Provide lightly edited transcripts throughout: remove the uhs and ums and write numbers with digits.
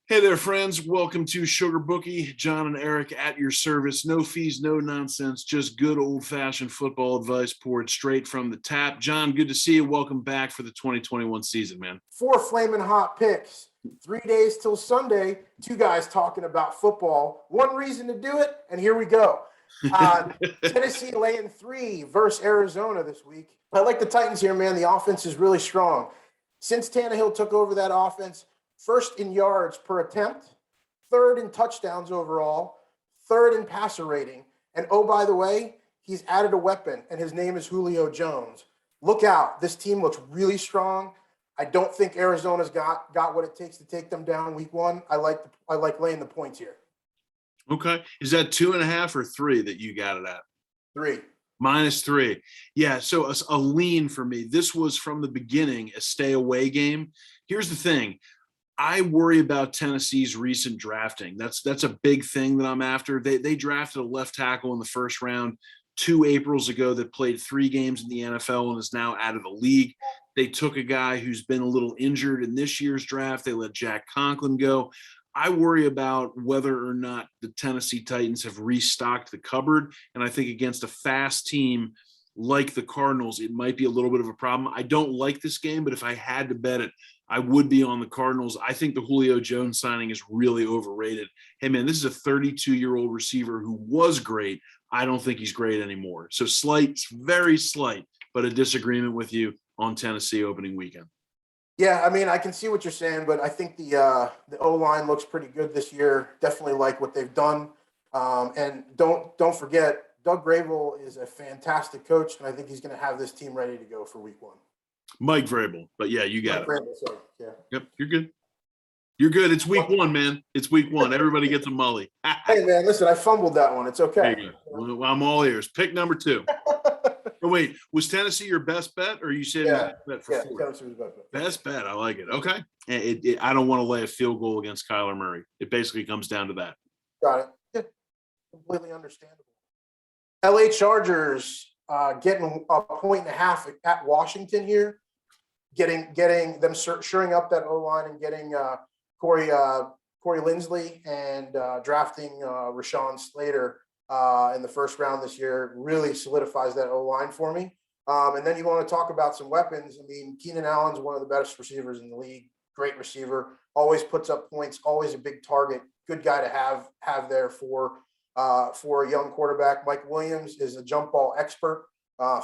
Hey there, friends. Welcome to Sugar Bookie. John and Erik at your service. No fees, no nonsense, just good old-fashioned football advice poured straight from the tap. John, good to see you. Welcome back for the 2021 season, man. Four flaming hot picks. 3 days till Sunday. Two guys talking about football. One reason to do it, and here we go. Tennessee laying 3 versus Arizona this week. I like the Titans here, man. The offense is really strong. Since Tannehill took over that offense, first in yards per attempt, third in touchdowns overall, third in passer rating. And oh, by the way, he's added a weapon, and his name is Julio Jones. Look out. This team looks really strong. I don't think Arizona's got what it takes to take them down week 1. I like laying the points here. Okay. Is that 2.5 or 3 that you got it at? 3. -3. Yeah, so a lean for me. This was from the beginning a stay away game. Here's the thing. I worry about Tennessee's recent drafting. That's a big thing that I'm after. They drafted a left tackle in the first round 2 Aprils ago that played 3 games in the NFL and is now out of the league. They took a guy who's been a little injured in this year's draft. They let Jack Conklin go. I worry about whether or not the Tennessee Titans have restocked the cupboard. And I think against a fast team like the Cardinals, it might be a little bit of a problem. I don't like this game, but if I had to bet it, I would be on the Cardinals. I think the Julio Jones signing is really overrated. Hey, man, this is a 32-year-old receiver who was great. I don't think he's great anymore. So slight, very slight, but a disagreement with you on Tennessee opening weekend. Yeah, I mean, I can see what you're saying, but I think the O-line looks pretty good this year. Definitely like what they've done. And don't forget, Doug Grable is a fantastic coach, and I think he's going to have this team ready to go for week 1. Mike Vrabel, but yeah, you got Mike Vrabel, sorry. Yeah. Yep, you're good. You're good. It's week 1, man. It's week 1. Everybody gets a mully. Hey, man, listen, I fumbled that one. It's okay. There you go. Well, I'm all ears. Pick number 2. Oh, wait, was Tennessee your best bet, or you said bet for 4? Tennessee was best bet. Best bet. I like it. Okay. I don't want to lay a field goal against Kyler Murray. It basically comes down to that. Got it. Yeah, completely understandable. LA Chargers getting a 1.5 at Washington here, getting them shoring up that O-line and getting Corey Lindsley and drafting Rashawn Slater in the first round this year really solidifies that O-line for me. And then you want to talk about some weapons. I mean, Keenan Allen's one of the best receivers in the league. Great receiver, always puts up points, always a big target. Good guy to have there for a young quarterback. Mike Williams is a jump ball expert.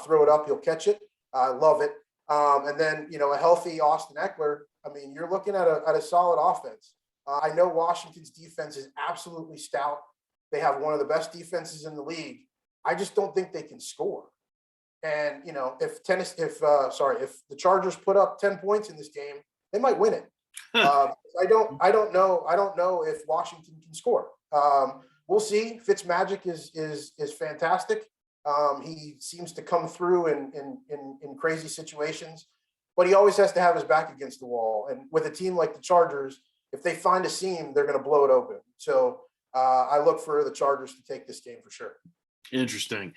Throw it up, he'll catch it. I love it. And then, a healthy Austin Eckler. I mean, you're looking at a solid offense. I know Washington's defense is absolutely stout. They have one of the best defenses in the league. I just don't think they can score. And, if the Chargers put up 10 points in this game, they might win it. I don't know if Washington can score. We'll see. Fitzmagic is fantastic. He seems to come through in crazy situations, but he always has to have his back against the wall. And with a team like the Chargers, if they find a seam, they're going to blow it open. So I look for the Chargers to take this game for sure. Interesting.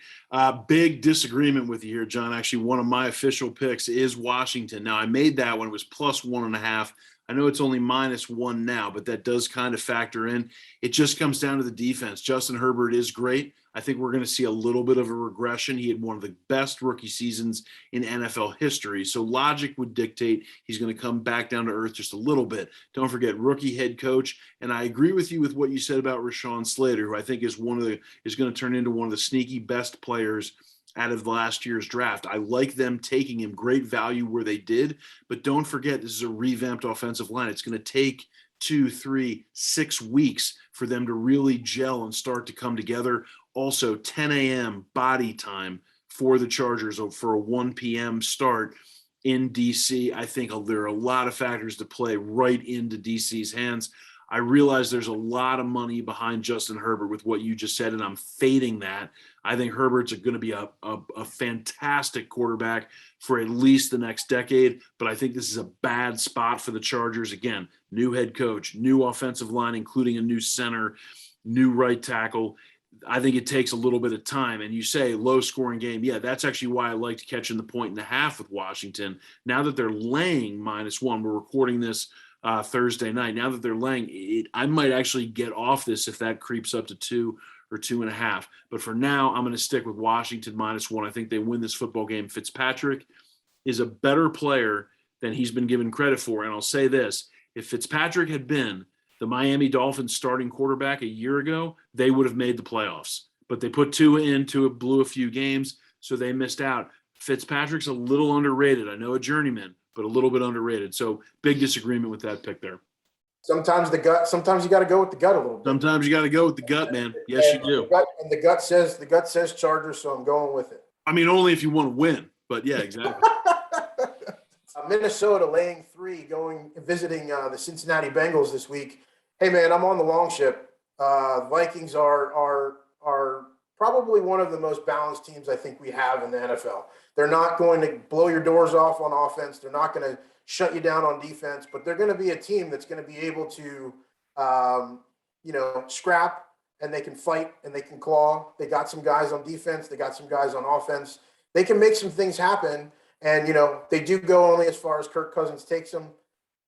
Big disagreement with you here, John. Actually, one of my official picks is Washington. Now, I made that one. It was +1.5. I know it's only -1 now, but that does kind of factor in. It just comes down to the defense. Justin Herbert is great. I think we're going to see a little bit of a regression. He had one of the best rookie seasons in NFL history. So logic would dictate he's going to come back down to earth just a little bit. Don't forget, rookie head coach. And I agree with you with what you said about Rashawn Slater, who I think is going to turn into one of the sneaky best players out of last year's draft. I like them taking him. Great value where they did. But don't forget, this is a revamped offensive line. It's going to take 2, 3, 6 weeks for them to really gel and start to come together. Also, 10 a.m. body time for the Chargers for a 1 p.m. start in D.C. I think there are a lot of factors to play right into D.C.'s hands. I realize there's a lot of money behind Justin Herbert with what you just said, and I'm fading that. I think Herbert's going to be a fantastic quarterback for at least the next decade, but I think this is a bad spot for the Chargers. Again, new head coach, new offensive line, including a new center, new right tackle. I think it takes a little bit of time. And you say low scoring game. Yeah, that's actually why I liked catching the 1.5 with Washington. Now that they're laying -1, we're recording this Thursday night. Now that they're laying it, I might actually get off this if that creeps up to 2 or 2.5. But for now, I'm going to stick with Washington -1. I think they win this football game. Fitzpatrick is a better player than he's been given credit for. And I'll say this, if Fitzpatrick had been the Miami Dolphins starting quarterback a year ago, they would have made the playoffs. But they put Tua in, Tua blew a few games, so they missed out. Fitzpatrick's a little underrated. I know a journeyman, but a little bit underrated. So big disagreement with that pick there. Sometimes you got to go with the gut a little bit. Sometimes you got to go with the gut, man. Yes, you do. The gut says Chargers, so I'm going with it. I mean, only if you want to win, but yeah, exactly. Minnesota laying 3, visiting the Cincinnati Bengals this week. Hey man, I'm on the long ship. Vikings are probably one of the most balanced teams I think we have in the NFL. They're not going to blow your doors off on offense. They're not going to shut you down on defense, but they're going to be a team that's going to be able to, scrap, and they can fight and they can claw. They got some guys on defense. They got some guys on offense. They can make some things happen. And, they do go only as far as Kirk Cousins takes them.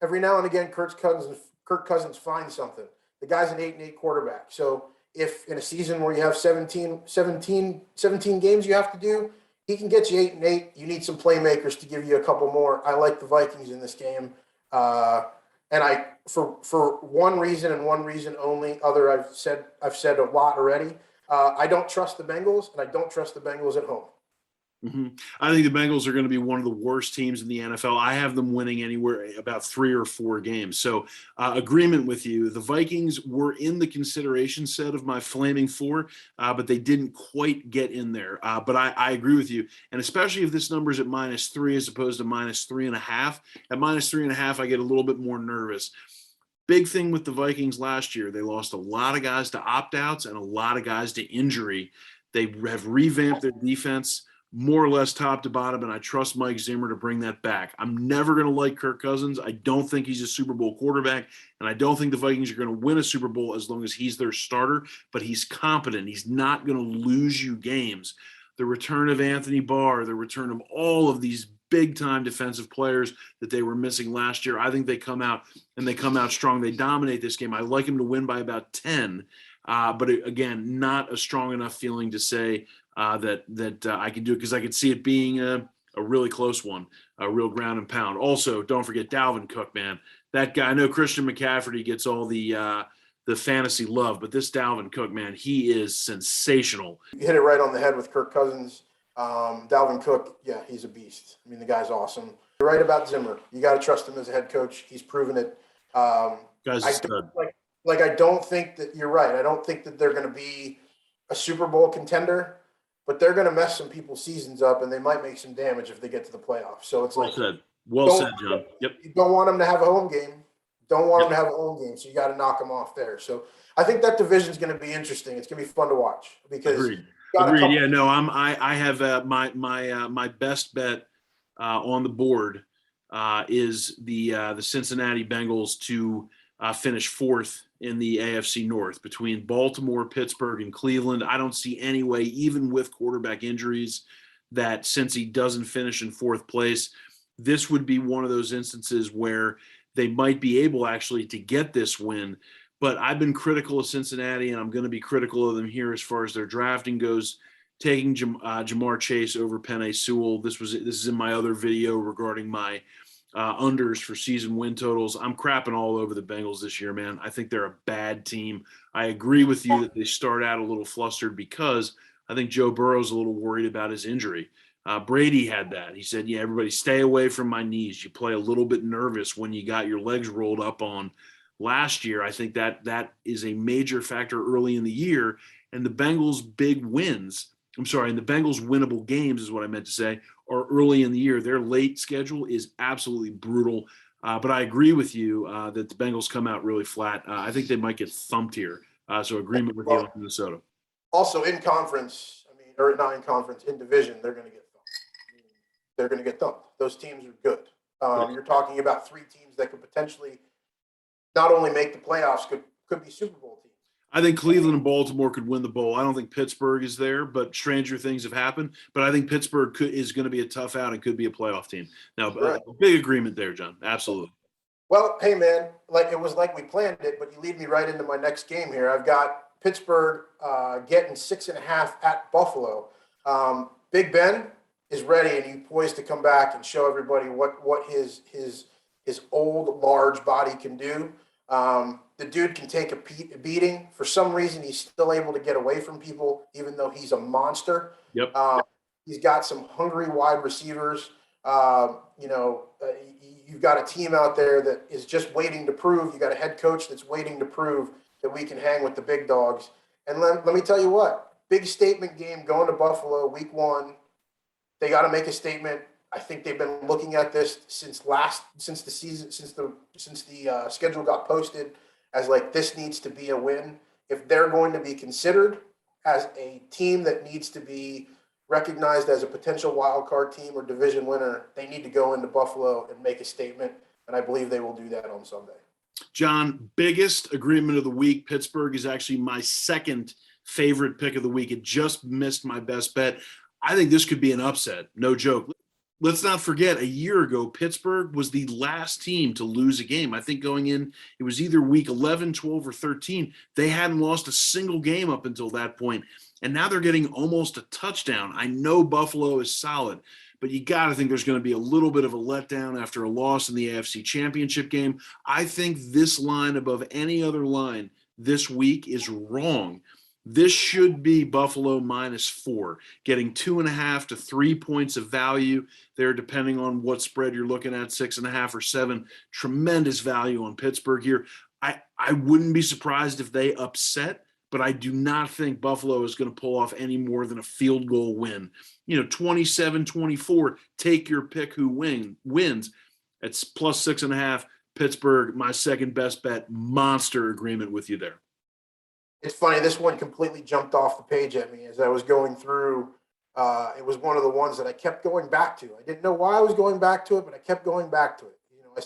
Every now and again, Kirk Cousins finds something. The guy's an 8-8 quarterback. So if in a season where you have 17 games you have to do, he can get you 8-8. You need some playmakers to give you a couple more. I like the Vikings in this game. And for one reason and one reason only, I've said a lot already. I don't trust the Bengals, and I don't trust the Bengals at home. Mm-hmm. I think the Bengals are going to be one of the worst teams in the NFL. I have them winning anywhere about 3 or 4 games. So agreement with you. The Vikings were in the consideration set of my flaming 4, but they didn't quite get in there. But I agree with you. And especially if this number is at -3 as opposed to -3.5. At -3.5, I get a little bit more nervous. Big thing with the Vikings last year, they lost a lot of guys to opt-outs and a lot of guys to injury. They have revamped their defense more or less top to bottom, and I trust Mike Zimmer to bring that back. I'm never going to like Kirk Cousins. I don't think he's a Super Bowl quarterback, and I don't think the Vikings are going to win a Super Bowl as long as he's their starter, but he's competent. He's not going to lose you games. The return of Anthony Barr, the return of all of these big-time defensive players that they were missing last year, I think they come out strong. They dominate this game. I like them to win by about 10, but again, not a strong enough feeling to say that I can do it, because I could see it being a really close one, a real ground and pound. Also, don't forget Dalvin Cook, man. That guy, I know Christian McCaffrey gets all the fantasy love, but this Dalvin Cook, man, he is sensational. You hit it right on the head with Kirk Cousins. Dalvin Cook, yeah, he's a beast. I mean, the guy's awesome. You're right about Zimmer. You got to trust him as a head coach. He's proven it. Guy's a stud. I don't think that you're right. I don't think that they're going to be a Super Bowl contender, but they're going to mess some people's seasons up, and they might make some damage if they get to the playoffs. So it's well said. Well said, John. Yep. You don't want them to have a home game. Don't want them to have a home game, so you got to knock them off there. So I think that division is going to be interesting. It's going to be fun to watch because Agreed. Yeah, no, I have my best bet on the board is the Cincinnati Bengals to finish 4th in the AFC North between Baltimore, Pittsburgh, and Cleveland. I don't see any way, even with quarterback injuries, that Cincy doesn't finish in 4th place. This would be one of those instances where they might be able actually to get this win. But I've been critical of Cincinnati, and I'm going to be critical of them here as far as their drafting goes. Taking Jamar Chase over Penei Sewell. This is in my other video regarding my unders for season win totals. I'm crapping all over the Bengals this year, man. I think they're a bad team. I agree with you that they start out a little flustered because I think Joe Burrow's a little worried about his injury. Brady had that. He said, yeah, everybody stay away from my knees. You play a little bit nervous when you got your legs rolled up on last year. I think that is a major factor early in the year. And the Bengals' big wins, and the Bengals' winnable games is what I meant to say, are early in the year. Their late schedule is absolutely brutal. But I agree with you that the Bengals come out really flat. I think they might get thumped here. So agreement with you on Minnesota. Also in conference, or not in conference, in division, they're going to get thumped. They're going to get thumped. Those teams are good. You're talking about 3 teams that could potentially not only make the playoffs, could be Super Bowl teams. I think Cleveland and Baltimore could win the bowl. I don't think Pittsburgh is there, but stranger things have happened. But I think Pittsburgh is going to be a tough out and could be a playoff team. Now, big agreement there, John. Absolutely. Well, hey man, like it was like we planned it, but you lead me right into my next game here. I've got Pittsburgh getting 6.5 at Buffalo. Big Ben is ready and he's poised to come back and show everybody what his old large body can do. The dude can take a beating. For some reason, he's still able to get away from people, even though he's a monster. Yep. He's got some hungry wide receivers. You've got a team out there that is just waiting to prove. You got a head coach that's waiting to prove that we can hang with the big dogs. And let me tell you what, big statement game going to Buffalo week 1. They got to make a statement. I think they've been looking at this since the schedule got posted as like this needs to be a win. If they're going to be considered as a team that needs to be recognized as a potential wild card team or division winner, they need to go into Buffalo and make a statement. And I believe they will do that on Sunday. John, biggest agreement of the week. Pittsburgh is actually my second favorite pick of the week. It just missed my best bet. I think this could be an upset. No joke. Let's not forget, a year ago, Pittsburgh was the last team to lose a game. I think going in, it was either week 11, 12, or 13. They hadn't lost a single game up until that point. And now they're getting almost a touchdown. I know Buffalo is solid, but you got to think there's going to be a little bit of a letdown after a loss in the AFC Championship game. I think this line above any other line this week is wrong. This should be Buffalo -4, getting 2.5 to 3 points of value there, depending on what spread you're looking at, 6.5 or 7. Tremendous value on Pittsburgh here. I wouldn't be surprised if they upset, but I do not think Buffalo is going to pull off any more than a field goal win. 27-24, take your pick who wins. It's +6.5. Pittsburgh, my second best bet. Monster agreement with you there. It's funny, this one completely jumped off the page at me as I was going through. It was one of the ones that I kept going back to. I didn't know why I was going back to it, but I kept going back to it. I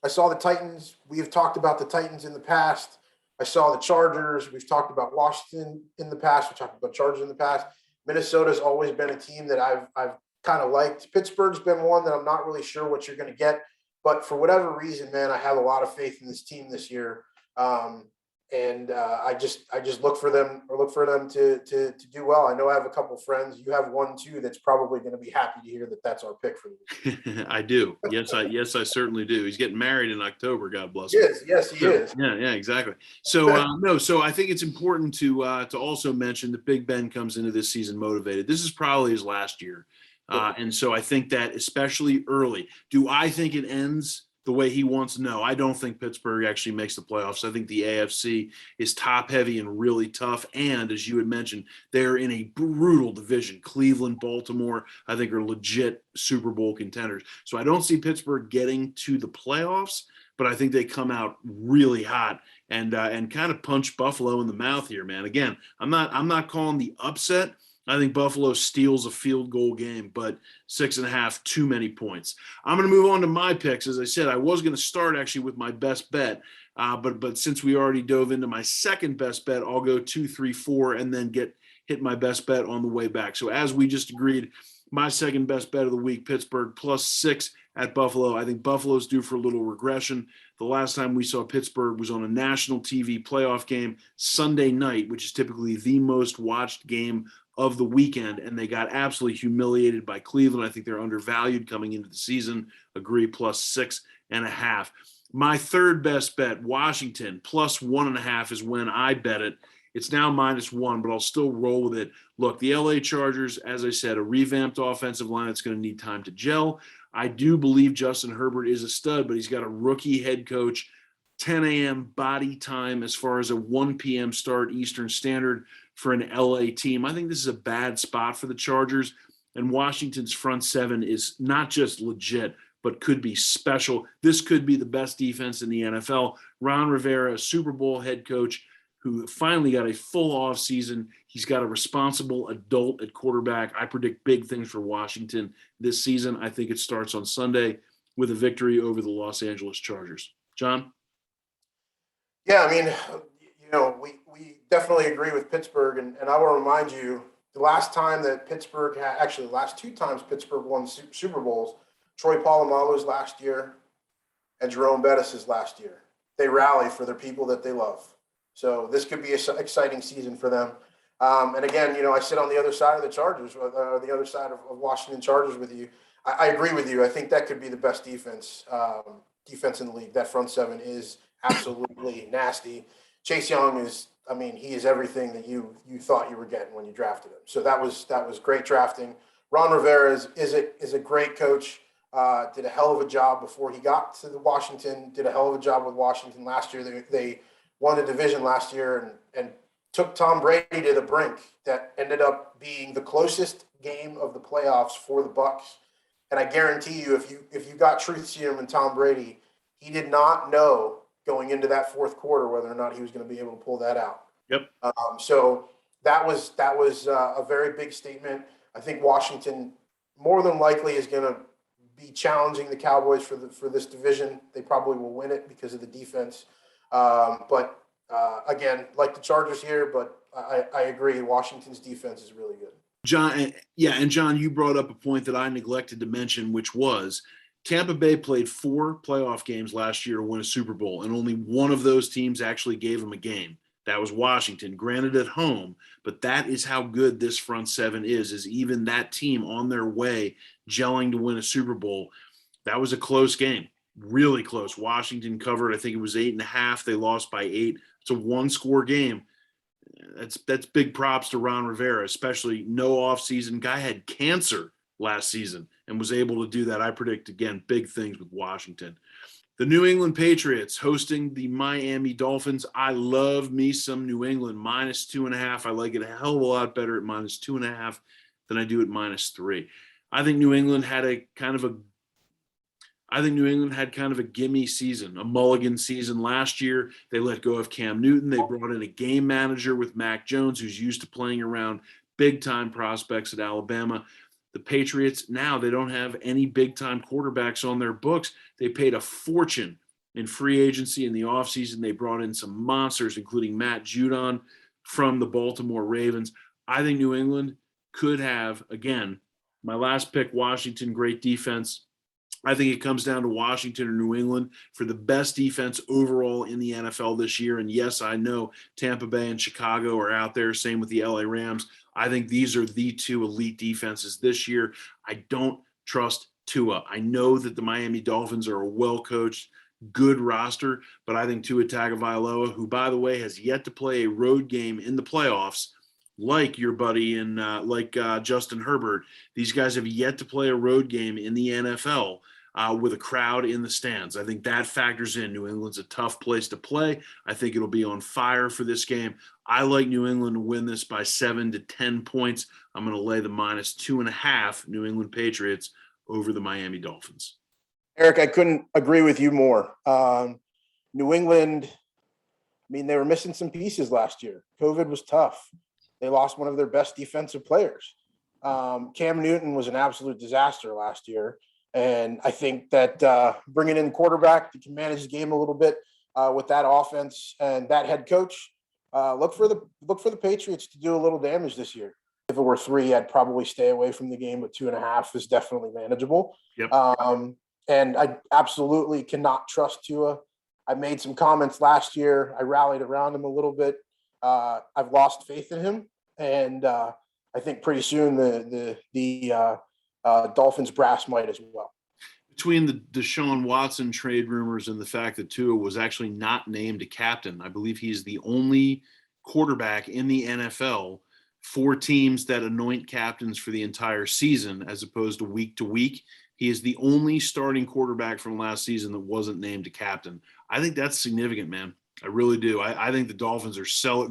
saw the Titans. We've talked about the Titans in the past. I saw the Chargers. We've talked about Washington in the past. We talked about Chargers in the past. Minnesota's always been a team that I've kind of liked. Pittsburgh's been one that I'm not really sure what you're going to get, but for whatever reason, man, I have a lot of faith in this team this year. I just look for them to do well. I know I have a couple of friends. You have one too that's probably going to be happy to hear that that's our pick for the week. I do. Yes, I certainly do. He's getting married in October. God bless him. Yes, he is. Yeah, exactly. So so I think it's important to also mention that Big Ben comes into this season motivated. This is probably his last year, and so I think that especially early. Do I think it ends the way he wants? No, I don't think Pittsburgh actually makes the playoffs. I think the AFC is top heavy and really tough. And as you had mentioned, they're in a brutal division. Cleveland, Baltimore, I think are legit Super Bowl contenders. So I don't see Pittsburgh getting to the playoffs, but I think they come out really hot and kind of punch Buffalo in the mouth here, man. Again, I'm not calling the upset. I think Buffalo steals a field goal game, but 6.5, too many points. I'm going to move on to my picks. As I said, I was going to start actually with my best bet, but since we already dove into my second best bet, I'll go 2, 3, 4, and then hit my best bet on the way back. So as we just agreed, my second best bet of the week, Pittsburgh +6 at Buffalo. I think Buffalo's due for a little regression. The last time we saw Pittsburgh was on a national TV playoff game Sunday night, which is typically the most watched game of the weekend, and they got absolutely humiliated by Cleveland. I think they're undervalued coming into the season. Agree, +6.5. My third best bet, Washington, +1.5 is when I bet it. It's now -1, but I'll still roll with it. Look, the LA Chargers, as I said, a revamped offensive line that's going to need time to gel. I do believe Justin Herbert is a stud, but he's got a rookie head coach. 10 a.m. body time as far as a 1 p.m. start Eastern Standard for an LA team. I think this is a bad spot for the Chargers, and Washington's front seven is not just legit, but could be special. This could be the best defense in the NFL. Ron Rivera, Super Bowl head coach, who finally got a full offseason. He's got a responsible adult at quarterback. I predict big things for Washington this season. I think it starts on Sunday with a victory over the Los Angeles Chargers. John? Yeah, I mean, we definitely agree with Pittsburgh, and I will remind you, the last time that Pittsburgh the last 2 times Pittsburgh won Super Bowls, Troy Polamalu's last year, and Jerome Bettis' last year. They rally for their people that they love. So this could be an exciting season for them. And again, I sit on the other side of the Chargers, the other side of Washington Chargers with you. I agree with you. I think that could be the best defense in the league. That front seven is absolutely nasty. Chase Young is, he is everything that you thought you were getting when you drafted him. So that was great drafting. Ron Rivera is a great coach. Did a hell of a job before he got to the Washington. Did a hell of a job with Washington last year. They won the division last year and took Tom Brady to the brink. That ended up being the closest game of the playoffs for the Bucs. And I guarantee you, if you got truth serum in Tom Brady, he did not know going into that fourth quarter whether or not he was going to be able to pull that out. Yep. So that was a very big statement. I think Washington more than likely is going to be challenging the Cowboys for this division. They probably will win it because of the defense. But again, like the Chargers here, but I agree. Washington's defense is really good. John, and John, you brought up a point that I neglected to mention, which was Tampa Bay played 4 playoff games last year to win a Super Bowl, and only one of those teams actually gave them a game. That was Washington, granted at home, but that is how good this front seven is even that team on their way gelling to win a Super Bowl. That was a close game, really close. Washington covered, I think it was 8.5. They lost by 8. It's a 1-score game. That's big props to Ron Rivera, especially no offseason. Guy had cancer last season and was able to do that. I predict, again, big things with Washington. The New England Patriots hosting the Miami Dolphins. I love me some New England -2.5. I like it a hell of a lot better at -2.5 than I do at -3. I think New England had kind of a gimme season, a mulligan season last year. They let go of Cam Newton. They brought in a game manager with Mac Jones, who's used to playing around big-time prospects at Alabama. The Patriots, now they don't have any big-time quarterbacks on their books. They paid a fortune in free agency in the offseason. They brought in some monsters, including Matt Judon from the Baltimore Ravens. I think New England could have, again, my last pick, Washington, great defense. I think it comes down to Washington or New England for the best defense overall in the NFL this year. And yes, I know Tampa Bay and Chicago are out there. Same with the LA Rams. I think these are the 2 elite defenses this year. I don't trust Tua. I know that the Miami Dolphins are a well-coached, good roster, but I think Tua Tagovailoa, who, by the way, has yet to play a road game in the playoffs, like your buddy and Justin Herbert, these guys have yet to play a road game in the NFL with a crowd in the stands. I think that factors in. New England's a tough place to play. I think it'll be on fire for this game. I like New England to win this by 7 to 10 points. I'm going to lay the -2.5 New England Patriots over the Miami Dolphins. Erik, I couldn't agree with you more. New England, they were missing some pieces last year. COVID was tough. They lost one of their best defensive players. Cam Newton was an absolute disaster last year. And I think that bringing in the quarterback that can manage the game a little bit with that offense and that head coach, look for the Patriots to do a little damage this year. If it were 3, I'd probably stay away from the game, but 2.5 is definitely manageable. Yep. And I absolutely cannot trust Tua. I made some comments last year. I rallied around him a little bit. I've lost faith in him, and I think pretty soon the Dolphins brass might as well. Between the Deshaun Watson trade rumors and the fact that Tua was actually not named a captain, I believe he's the only quarterback in the NFL for teams that anoint captains for the entire season as opposed to week. He is the only starting quarterback from last season that wasn't named a captain. I think that's significant, man. I really do. I think the Dolphins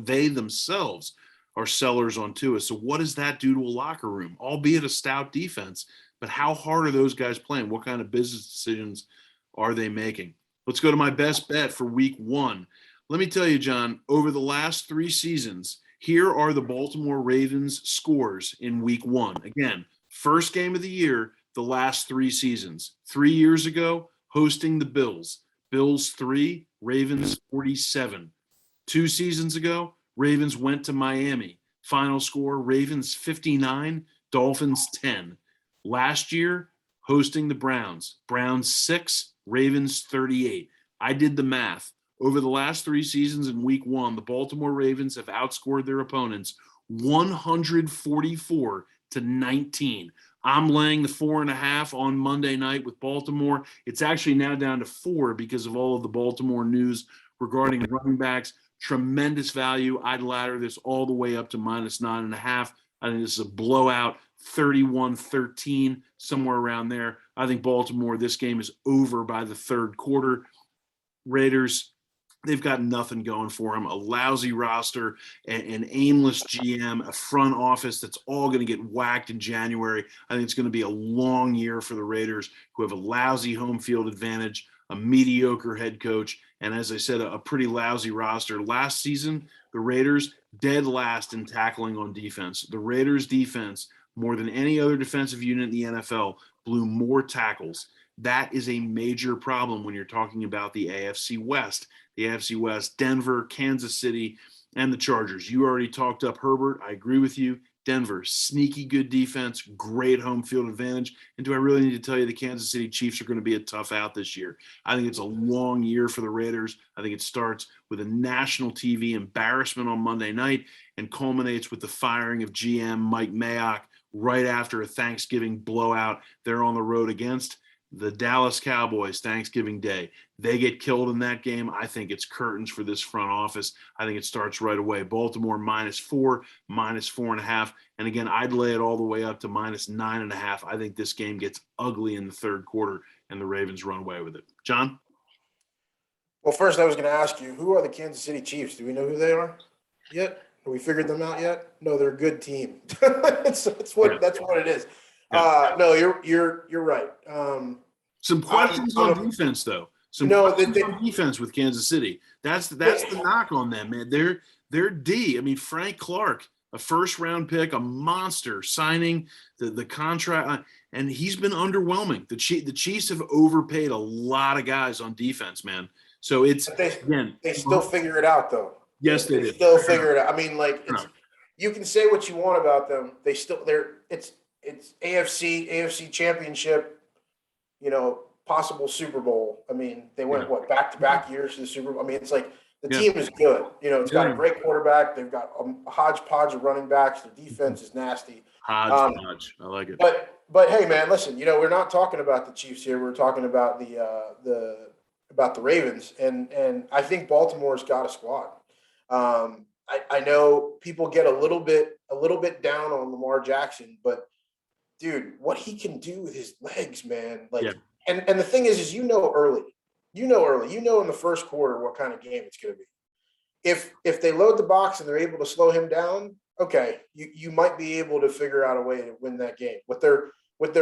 they themselves are sellers on Tua. So what does that do to a locker room? Albeit a stout defense, but how hard are those guys playing? What kind of business decisions are they making? Let's go to my best bet for week 1. Let me tell you, John, over the last 3 seasons, here are the Baltimore Ravens scores in week 1. Again, first game of the year, the last 3 seasons. 3 years ago, hosting the Bills. Bills 3, Ravens 47. 2 seasons ago, Ravens went to Miami. Final score, Ravens 59, Dolphins 10. Last year, hosting the Browns. Browns 6, Ravens 38. I did the math. Over the last 3 seasons in week 1, the Baltimore Ravens have outscored their opponents 144-19. I'm laying the 4.5 on Monday night with Baltimore. It's actually now down to 4 because of all of the Baltimore news regarding running backs. Tremendous value. I'd ladder this all the way up to -9.5. I think this is a blowout, 31-13, somewhere around there. I think Baltimore, this game is over by the third quarter. Raiders, they've got nothing going for them. A lousy roster, an aimless GM, a front office that's all going to get whacked in January. I think it's going to be a long year for the Raiders, who have a lousy home field advantage, a mediocre head coach, and as I said, a pretty lousy roster. Last season, the Raiders dead last in tackling on defense. The Raiders defense, more than any other defensive unit in the NFL, blew more tackles. That is a major problem when you're talking about the AFC West. The AFC West, Denver, Kansas City, and the Chargers. You already talked up Herbert. I agree with you. Denver, sneaky good defense, great home field advantage. And do I really need to tell you the Kansas City Chiefs are going to be a tough out this year? I think it's a long year for the Raiders. I think it starts with a national TV embarrassment on Monday night and culminates with the firing of GM Mike Mayock right after a Thanksgiving blowout they're on the road against the Dallas Cowboys Thanksgiving Day. They get killed in that game. I think it's curtains for this front office. I think it starts right away. Baltimore -4, -4.5. And again, I'd lay it all the way up to -9.5. I think this game gets ugly in the third quarter and the Ravens run away with it. John? Well, first I was going to ask you, who are the Kansas City Chiefs? Do we know who they are yet? Have we figured them out yet? No, they're a good team. That's what it is. Yeah. No, you're right. Some questions on defense, though. Some questions on defense with Kansas City. That's the knock on them, man. They're D. I mean, Frank Clark, a first-round pick, a monster, signing the contract, and he's been underwhelming. The Chiefs have overpaid a lot of guys on defense, man. So they still figure it out, though. Yes, they did. Still figure it out. I mean, like you can say what you want about them. It's AFC championship, possible Super Bowl. I mean, they went back-to-back years to the Super Bowl. I mean, it's like the team is good. It's got a great quarterback. They've got a hodgepodge of running backs. Their defense is nasty. Hodgepodge. I like it. But hey, man, listen. We're not talking about the Chiefs here. We're talking about the Ravens, and I think Baltimore's got a squad. I know people get a little bit down on Lamar Jackson, but dude, what he can do with his legs, man. And the thing is early. In the first quarter what kind of game it's going to be. If they load the box and they're able to slow him down, okay, you might be able to figure out a way to win that game. With their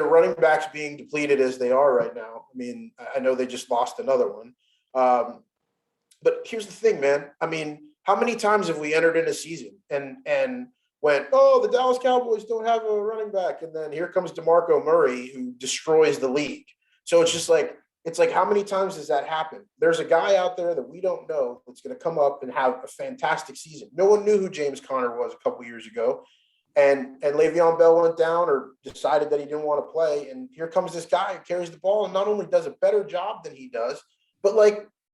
running backs being depleted as they are right now, I mean, I know they just lost another one. But here's the thing, man. I mean, how many times have we entered in a season and went, oh, the Dallas Cowboys don't have a running back, and then here comes DeMarco Murray who destroys the league. So it's like how many times does that happen? There's a guy out there that we don't know that's going to come up and have a fantastic season. No one knew who James Conner was a couple years ago, and Le'Veon Bell went down or decided that he didn't want to play, and here comes this guy who carries the ball and not only does a better job than he does, but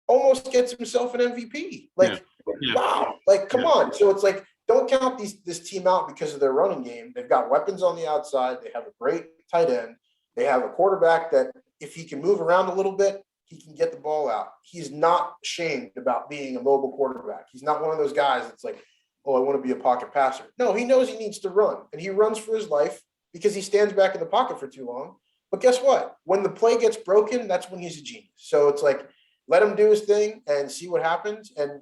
almost gets himself an MVP. Wow, come on. So it's like, don't count this team out because of their running game. They've got weapons on the outside. They have a great tight end. They have a quarterback that if he can move around a little bit, he can get the ball out. He's not ashamed about being a mobile quarterback. He's not one of those guys that's like, oh, I want to be a pocket passer. No, he knows he needs to run, and he runs for his life because he stands back in the pocket for too long. But guess what? When the play gets broken, that's when he's a genius. So it's like, let him do his thing and see what happens. And,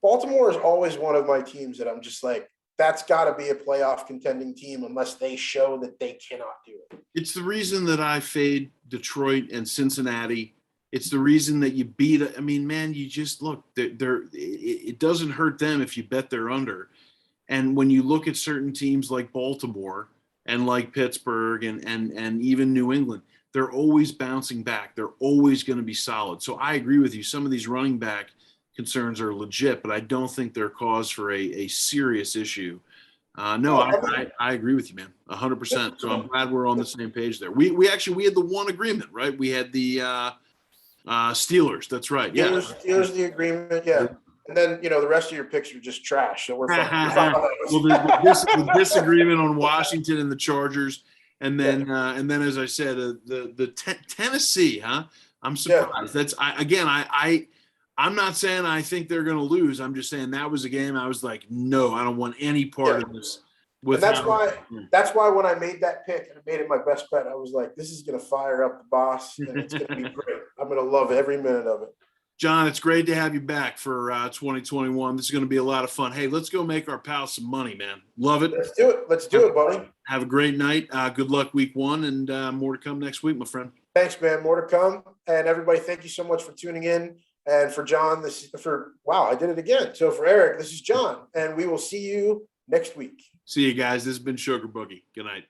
Baltimore is always one of my teams that I'm just like, that's got to be a playoff contending team unless they show that they cannot do it. It's the reason that I fade Detroit and Cincinnati. It's the reason that you beat. I mean, man, you just look. It doesn't hurt them if you bet they're under. And when you look at certain teams like Baltimore and like Pittsburgh and even New England, they're always bouncing back. They're always going to be solid. So I agree with you. Some of these running back concerns are legit, but I don't think they're cause for a serious issue. I agree with you, man, 100%. So I'm glad we're on the same page there. We had the one agreement, right? We had the Steelers. That's right. Yeah. Steelers the agreement. Yeah. And then, the rest of your picks are just trash. So we're fine. Well, the disagreement on Washington and the Chargers. And then, as I said, Tennessee, huh? I'm surprised. I'm not saying I think they're going to lose. I'm just saying that was a game I was like, no, I don't want any part of this. And that's why when I made that pick and I made it my best bet, I was like, this is going to fire up the boss and it's going to be great. I'm going to love every minute of it. John, it's great to have you back for 2021. This is going to be a lot of fun. Hey, let's go make our pals some money, man. Love it. Let's do it. Let's do it, buddy. Have a great night. Good luck week 1 and more to come next week, my friend. Thanks, man. More to come. And everybody, thank you so much for tuning in. And for John, wow, I did it again. So for Erik, this is John, and we will see you next week. See you guys. This has been Sugar Boogie. Good night.